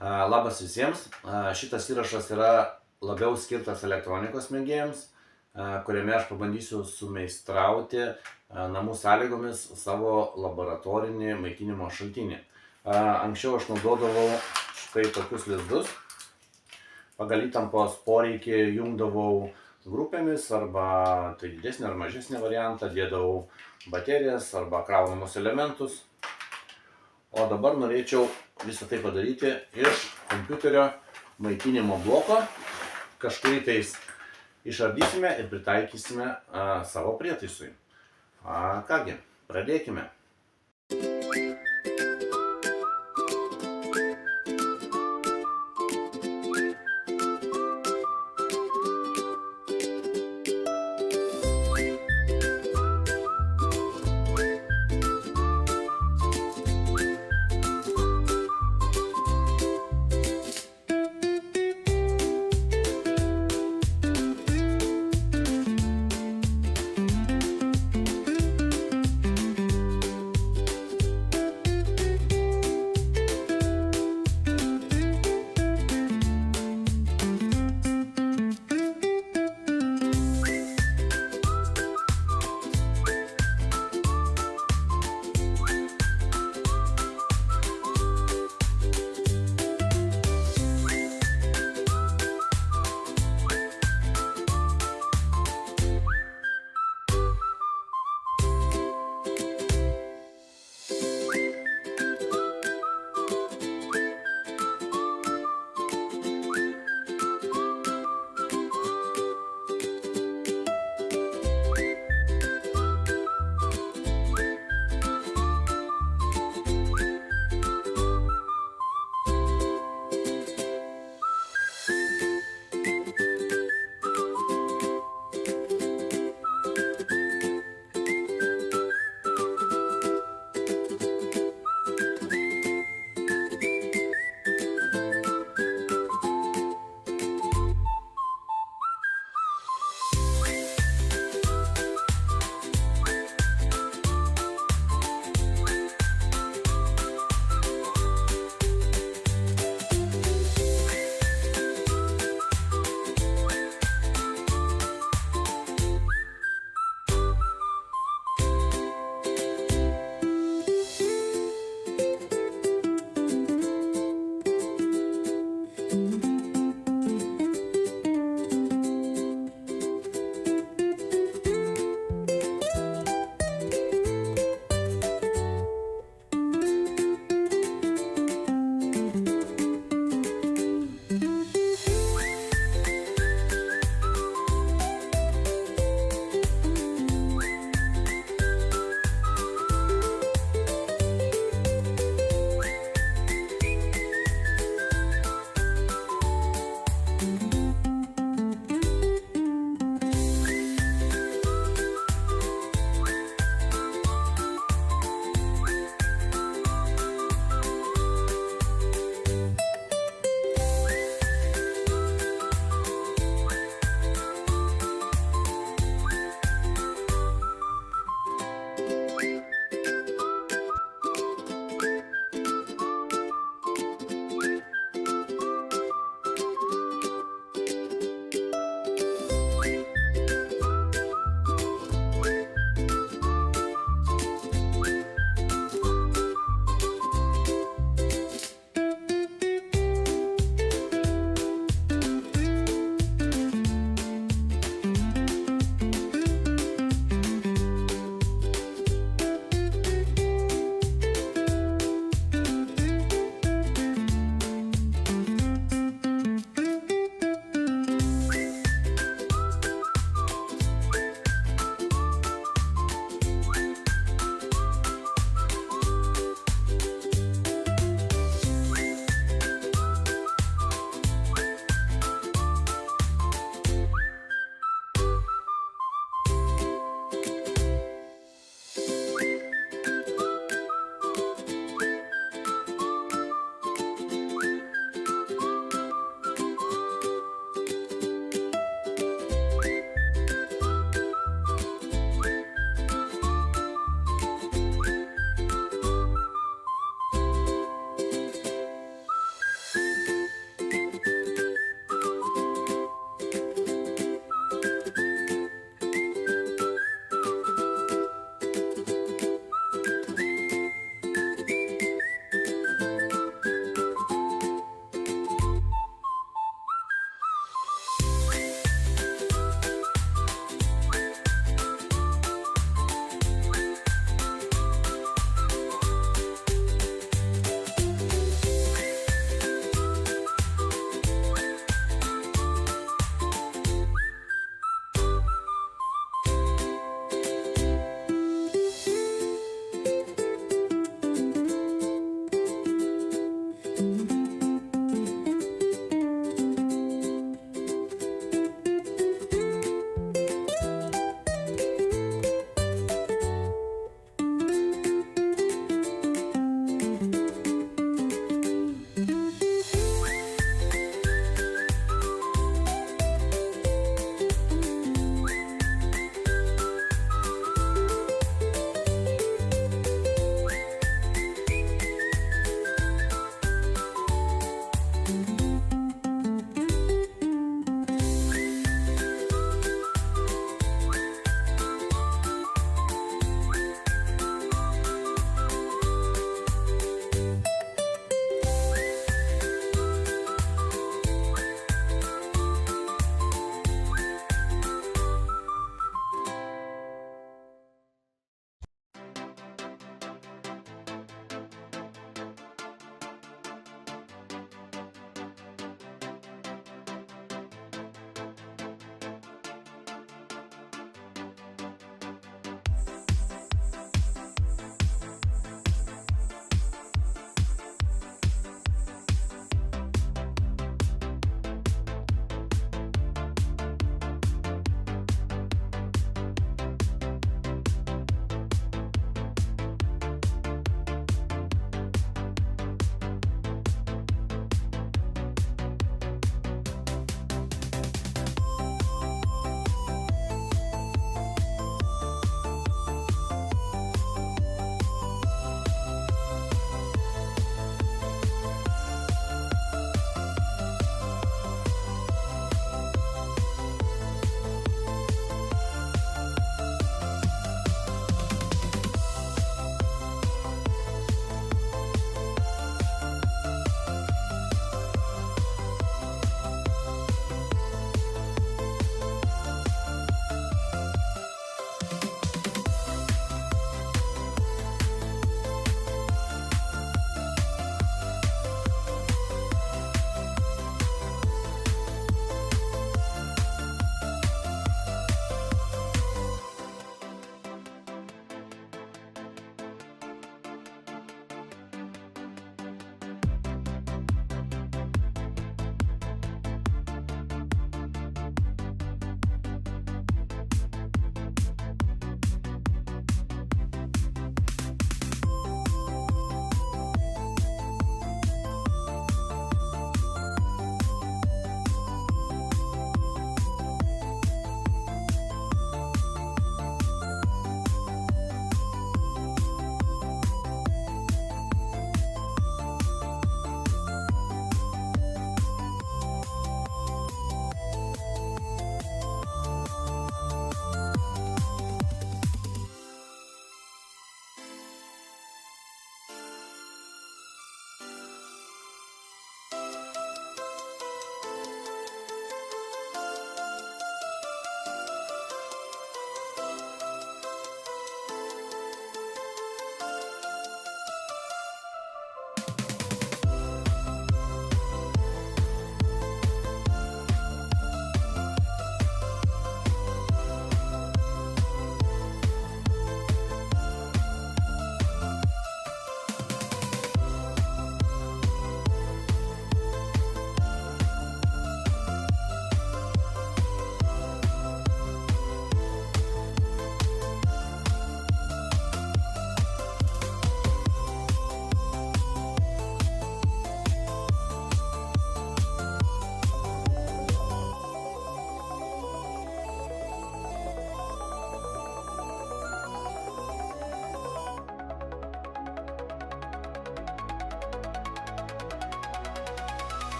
Labas visiems. Šitas įrašas yra labiau skirtas elektronikos mėgėjams, kuriame aš pabandysiu sumeistrauti namų sąlygomis savo laboratorinį maitinimo šaltinį. Anksčiau aš naudodavau štai tokius lizdus. Pagal įtampos poreikį jungdavau grupėmis arba tai didesnį ar mažesnį variantą, dėdavau baterijas arba kraunamus elementus. O dabar norėčiau visą tai padaryti iš kompiuterio maitinimo bloko. Kažkurį tais išardysime ir pritaikysime savo prietaisui. Kągi, pradėkime.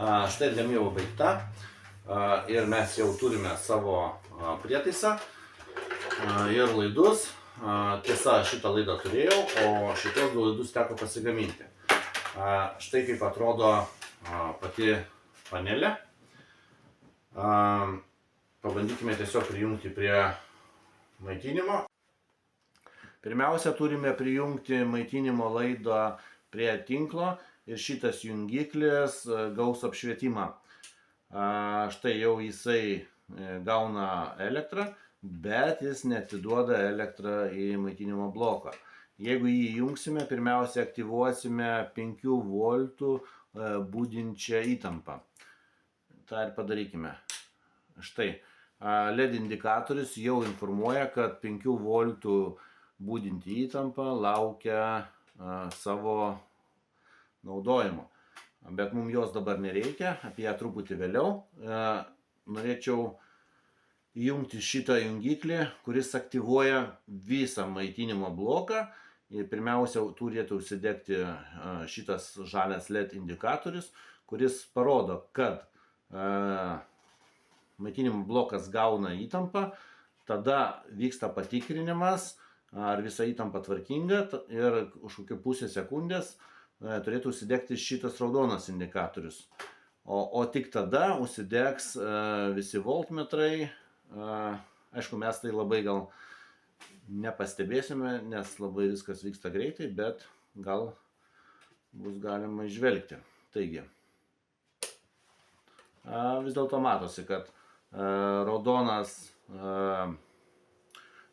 Štai gamyba baigta ir mes jau turime savo prietaisą ir laidus. Tiesa, šitą laidą turėjau, o šitos du laidus teko pasigaminti. Štai kaip atrodo pati panelė. Pabandykime tiesiog prijungti prie maitinimo. Pirmiausia, turime prijungti maitinimo laidą prie tinklo ir šitas jungiklis gaus apšvietimą. Štai jau jisai gauna elektrą, bet jis neatiduoda elektrą į maitinimo bloką. Jeigu jį įjungsime, pirmiausia aktyvuosime 5 voltų budinčią įtampą. tą ir padarykime. Štai, LED indikatorius jau informuoja, kad 5 voltų būdinti įtampa laukia savo naudojimo. Bet mums jos dabar nereikia, apie ją truputį vėliau. Norėčiau įjungti šitą jungiklį, kuris aktyvuoja visą maitinimo bloką. Ir pirmiausia, turėtų užsidegti šitas žalias LED indikatorius, kuris parodo, kad maitinimo blokas gauna įtampą, tada vyksta patikrinimas, ar visa įtampa tvarkinga ir už kokių pusę sekundės turėtų užsidegti šitas raudonas indikatorius. O tik tada užsidegs visi voltmetrai. Aišku, mes tai labai gal nepastebėsime, nes labai viskas vyksta greitai, bet gal bus galima išvelgti. Taigi, vis dėlto matosi, kad raudonas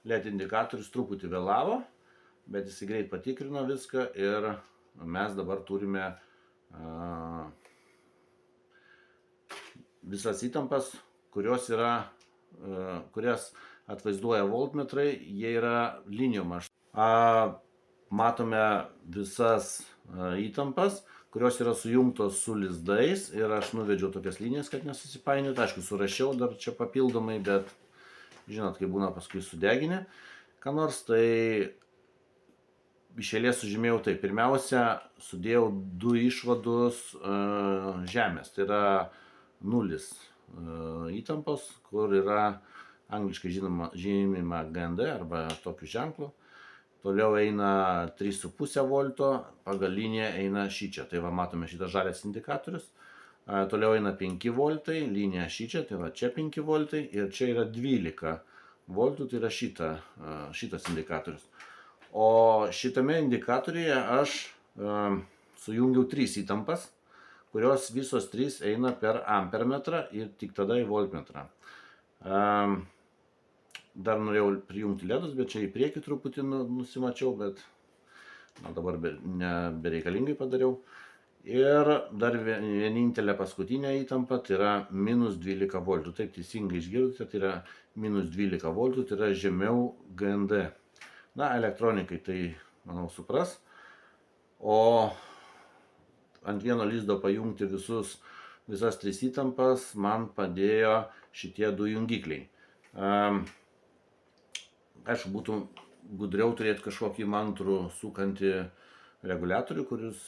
LED indikatorius truputį vėlavo, bet jis greit patikrino viską ir mes dabar turime visas įtampas, kurias atvaizduoja voltmetrai, jie yra linijom. Matome visas įtampas, kurios yra sujungtos su lizdais ir aš nuvedžiau tokias linijas, kad nesusipainiotų. Aišku, surašiau dar čia papildomai, bet žinot, kai būna paskui sudeginę, ką nors, tai iš eilės sužymėjau tai. Pirmiausia, sudėjau 2 išvadus žemės, tai yra nulis įtampos, kur yra angliškai žymima GND arba tokiu ženklu. Toliau eina 3,5 volto, pagal liniją eina šičia. Tai va, matome šitas žalias indikatorius. Toliau eina 5 voltai, linija šičia, tai va čia 5 voltai ir čia yra 12 voltų, tai yra šitas indikatorius. O šitame indikatoriuje aš sujungiau 3 įtampas, kurios visos 3 eina per ampermetrą ir tik tada į voltmetrą. Dar norėjau prijungti ledus, bet čia į priekį truputį nusimačiau, bet dabar nebereikalingai padariau. Ir dar vienintelė paskutinė įtampa, tai yra minus 12 voltų. Taip teisingai išgirdote, tai yra minus 12 voltų, tai yra žemiau GND. Na, elektronikai tai, manau, supras. O ant vieno lizdo pajungti visas 3 įtampas man padėjo šitie 2 jungikliai. Aišku, būtų gudriau turėti kažkokį mantrų sukantį reguliatorių, kuris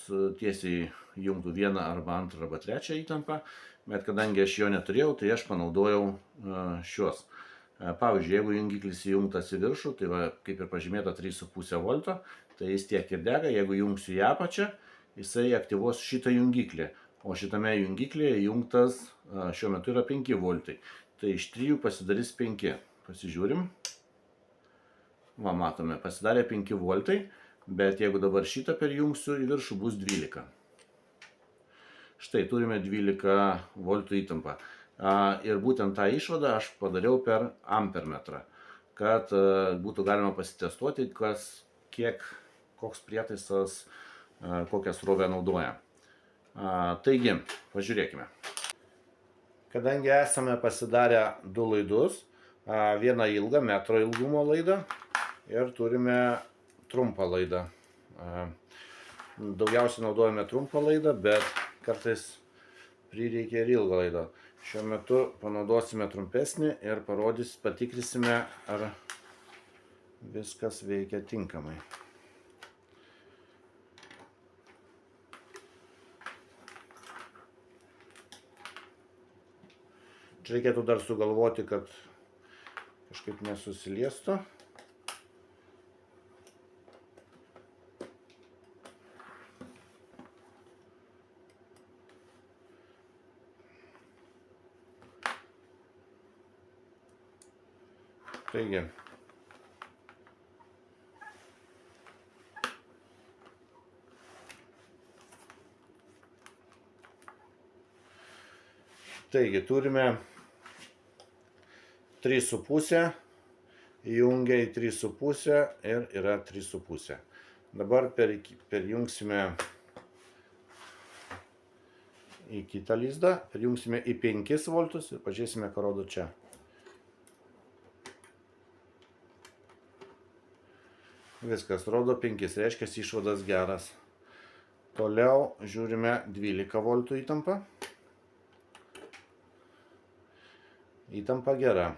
tiesiai jungtų 1 arba 2 arba 3 įtampą, bet kadangi aš jo neturėjau, tai aš panaudojau šios. Pavyzdžiui, jeigu jungiklis įjungtas į viršų, tai va, kaip ir pažymėta 3,5 volto, tai jis tiek ir dega. Jeigu jungsiu į apačią, jisai aktyvuos šitą jungiklį, o šitame jungiklyje įjungtas šiuo metu yra 5 voltai. Tai iš 3 pasidarys 5. Pasižiūrim. Va, matome, pasidarė 5 voltai, bet jeigu dabar šitą perjungsiu į viršų, bus 12. Štai turime 12 voltų įtampą. Ir būtent tą išvadą aš padariau per ampermetrą, kad būtų galima pasitestuoti, koks prietaisas kokią srovę naudoja. Taigi, pažiūrėkime. Kadangi esame pasidarę 2 laidus, vieną ilgą, metro ilgumo laidą ir turime trumpą laidą. Daugiausiai naudojame trumpą laidą, bet kartais prireikia ir ilgą laidą. Šiuo metu panaudosime trumpesnį ir patikrisime, ar viskas veikia tinkamai. Čia reikėtų dar sugalvoti, kad kažkaip nesusiliestų. Taigi turime 3,5, įjungia į 3,5 ir yra 3,5. Dabar perjungsime į kitą lizdą, perjungsime į 5 voltus ir pažiūrėsime, ką rodo čia. Viskas rodo 5, reiškia išvadas geras. Toliau žiūrime 12 voltų įtampą. Įtampa gera.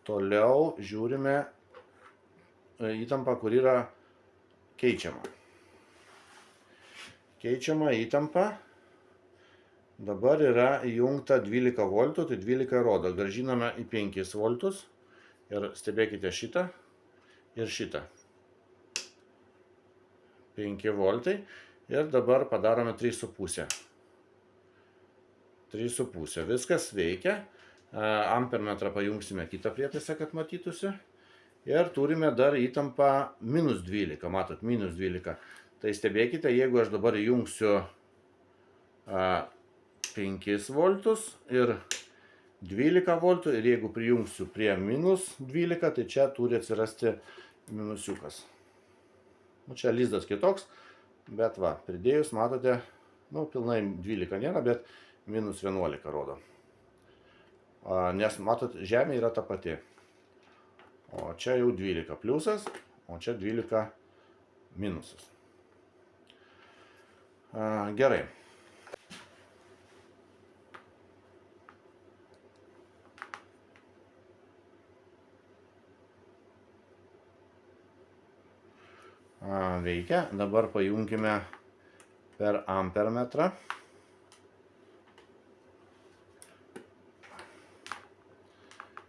Toliau žiūrime įtampą, kur yra keičiama. Keičiama įtampa. Dabar yra įjungta 12 voltų, tai 12 rodo. Grąžiname į 5 voltus. Ir stebėkite šitą ir šitą. 5 voltai. Ir dabar padarome 3,5. 3,5. Viskas veikia. Ampermetrą pajungsime kitą prietaisą, kad matytųsi. Ir turime dar įtampą minus 12. Matot, minus 12. Tai stebėkite, jeigu aš dabar įjungsiu 5 voltus ir 12 voltų, ir jeigu prijungsiu prie minus 12, tai čia turi atsirasti minusiukas. Čia lizdas kitoks, bet va, pridėjus, matote, pilnai 12 nėra, bet minus 11 rodo. Nes, matot, žemė yra ta pati. O čia jau 12 pliusas, o čia 12 minusas. Gerai. Veikia. Dabar pajungime per ampermetrą.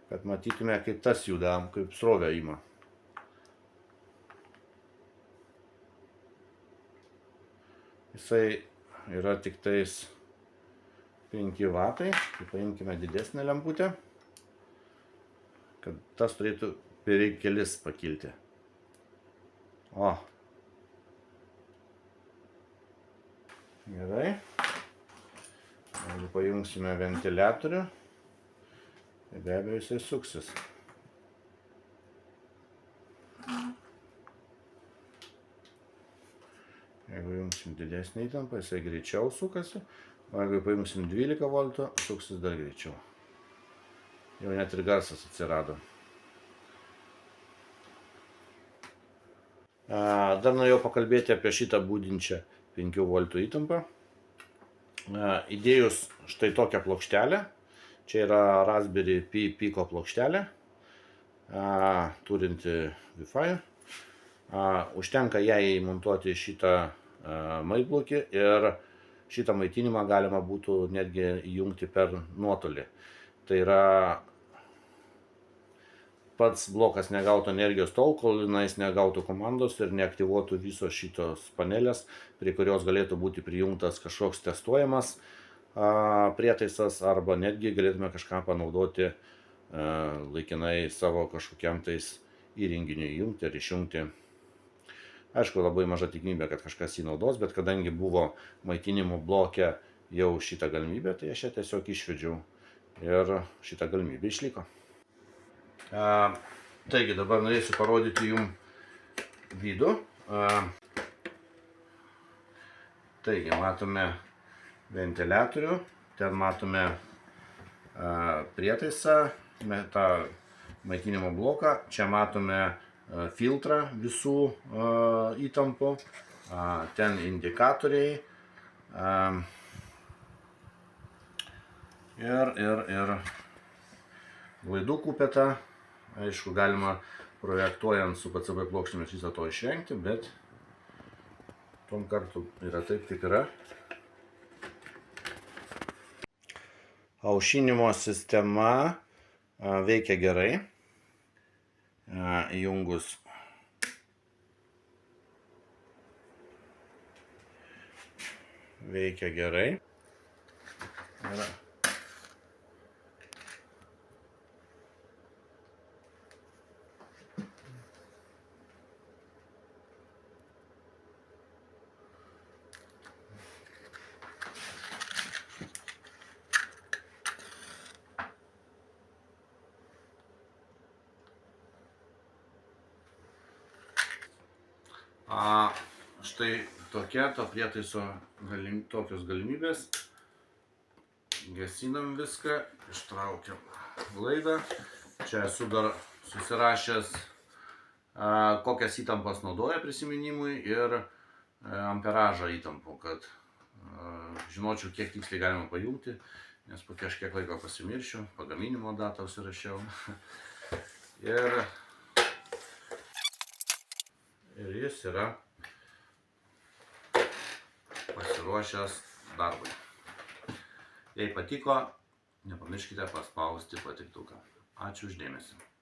Kad matytume, kaip tas juda, kaip srovę ima. Jisai yra tik tais 5 vatai. Tai paimkime didesnę lemputę, kad tas turėtų per kelis pakilti. O. Gerai. Jeigu pajungsime ventiliatorių, be abejo, jisai suksis. Jeigu jungsim didesnį įtampą, jisai greičiau sukasi. O jeigu paimsim 12 voltų, suksis dar greičiau. Jau net ir garsas atsirado. Dar norėjau pakalbėti apie šitą būdinčią 5 voltų įtampą. Įdėjus štai tokią plokštelę. Čia yra Raspberry Pi Pico plokštelė, turinti Wi-Fi. Užtenka jai įmontuoti šitą maitblokį ir šitą maitinimą galima būtų netgi įjungti per nuotolį. Tai yra pats blokas negautų energijos tol, kol jis negautų komandos ir neaktyvuotų visos šitos panelės, prie kurios galėtų būti prijungtas kažkoks testuojamas prietaisas, arba netgi galėtume kažką panaudoti laikinai savo kažkokiam tais įrenginiui įjungti ar išjungti. Aišku, labai maža tikimybė, kad kažkas jį naudos, bet kadangi buvo maitinimo bloke jau šitą galimybę, tai aš ją tiesiog išvedžiau ir šitą galimybę išliko. Taigi, dabar norėsiu parodyti jums vidų. Taigi, matome ventiliatorių, ten matome prietaisą, tą maitinimo bloką, čia matome filtrą visų įtampų, ten indikatoriai ir laidų kupetą. Aišku, galima projektuojant su PCB plokštėmis visą to išvengti, bet tom kartu yra taip, kaip yra. Aušinimo sistema veikia gerai. Įjungus veikia gerai. Štai tokia to prietaiso tokios galimybės. Gesinam viską, ištraukiam laidą. Čia esu dar susirašęs, kokias įtampas naudoja prisiminimui ir amperažą įtampų, kad žinočiau, kiek tiksliai galima pajungti, nes po kažkiek laiko pasimiršiu, pagaminimo datą užsirašiau. Ir jis yra pasiruošęs darbui. Jei patiko, nepamirškite paspausti patiktuką. Ačiū už dėmesį.